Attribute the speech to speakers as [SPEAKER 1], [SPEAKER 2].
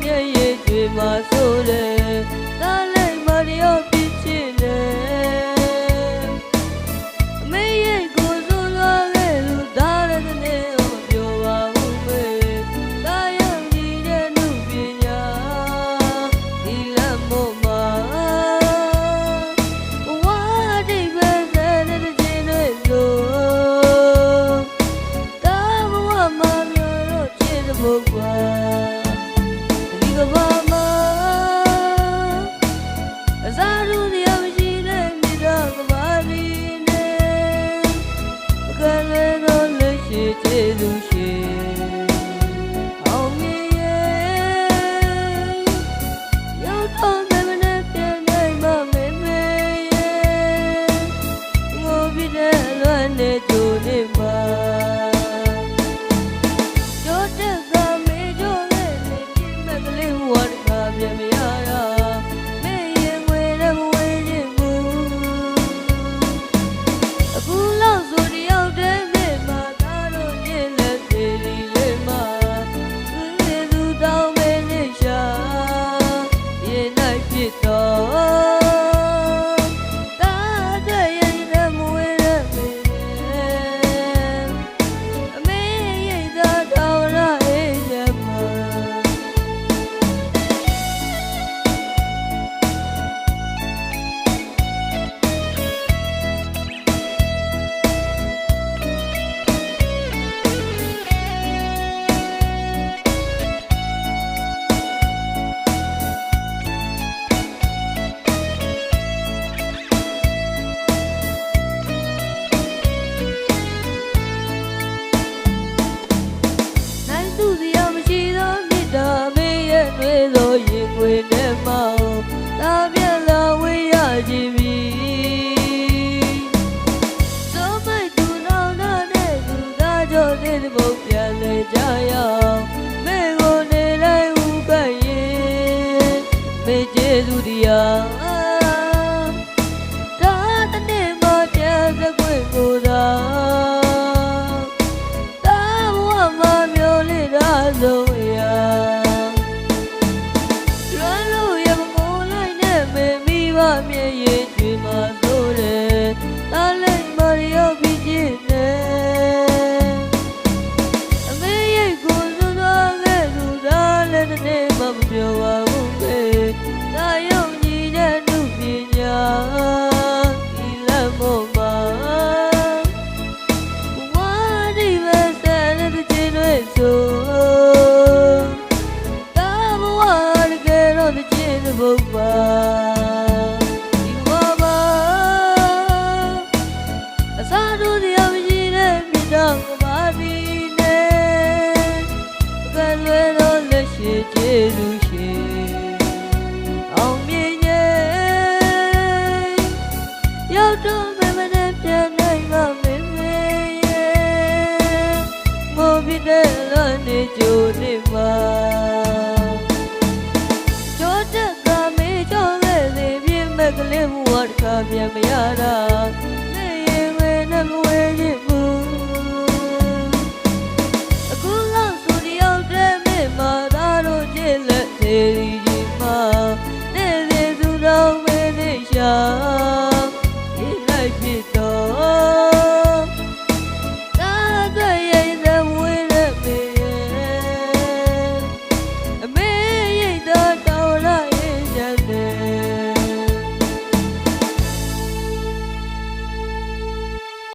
[SPEAKER 1] မျက်ရည်တွေမှာဆိုတယ်ဒါလည်းမရရောက်ဖြစ်ချင်တယ်အမေရဲ့ကိုယ်ဆိုလာခဲ့လို့ဒါလည်းတည်းမပြောပါဘူးမေဒါရောက်နေတဲ့လူပညာဒီလမ်းပေါ်မှာဝါဒီပဲတဲ့တဲ့ချင်းတွေဆိုဒါဘဝမှာမျိုးတော့ချစ်တဲ့ဘုရားဒီကဘာမှာအစားလူတရားမရှိတဲ့မိသားကဘာဒီနဲ့အကလည်းတော့လက်ရှိကျေးဇူးရှိအောင်မြင်ရဲ့ရောက်တော့မမနဲ့ပြန်နိုင်မမေမေရဲ့ငိုပြီးတဲ့လွမ်းနေကြိုနေမှာကြောတက်ကမေကြောနဲ့နေပြမကလေးဝတ်ခါပြန်မရတာမေရင်ငွေလည်းမဝေးခြင်းဘူးအခုလောက်ဆိုတယောက်တည်းမေမှာဒါတော့ညင်လက်သေးလေးမှာသူတောင်းမေနဲ့ရှာရင်နိုင်ဖြစ်တော့ဒါတဲ့ရင်လည်းမဝေးတဲ့မေအမေရဲ့သာတော်ရအေးရမှာနိုင်သူစီအောင်မရှိသောမြတ်တာမေရဲ့တွေးသောရင်ခွေနဲ့မောင်တာပြက်လာဝေးရခြင်းပြီသောမိုက်သူနောင်တဲ့သူသားကြောင့်တဲ့ဘုံပြန်လေကြရအောင်မေကိုနေတိုင်းဥကရင်မေကျေးဇူးတရားဒါတနေ့မှပြန်စခွင့်ကိုသာဒါဘဝမှာမျိုးလေးဒါဆုံးရာလွမ်းလို့ရမမိုးလိုက်နဲ့မေမိဘမျက်ရည်တွေမှာဆိုတယ်ဒါလည်းမရရောက်ဖြစ်ခြင်းနဲ့အမေရဲ့ကိုယ်စွသွားခဲ့သူဒါလည်းတနေ့မှမပြောပါဘူးမေဒါရောက်ညီတဲ့လူပညာဒီလမ်းပေါ်မှာဝါဒီပဲတဲ့တဲ့ချင်းတွေဆိုဒါဘဝတကယ်တော့တဲ့ချင်းတဲ့ဘုရားဒီဘဝမှာအစားတို့တရားမရှိတဲ့မိသားကဘာဒီနဲ့အကလွယ်တော့လက်ရှိကျေးဇူးရှိအောင်မြင်ရဲ့ရောက်တော့မမနဲ့ပြန်နိုင်မမေမေရဲ့ငိုပြီးတဲ့လွမ်းနေကြိုနေမှာကြောတက်ကမေကြောခဲ့စေပြင်းမဲ့ကလေးဝတ်ခါပြန်မရတာ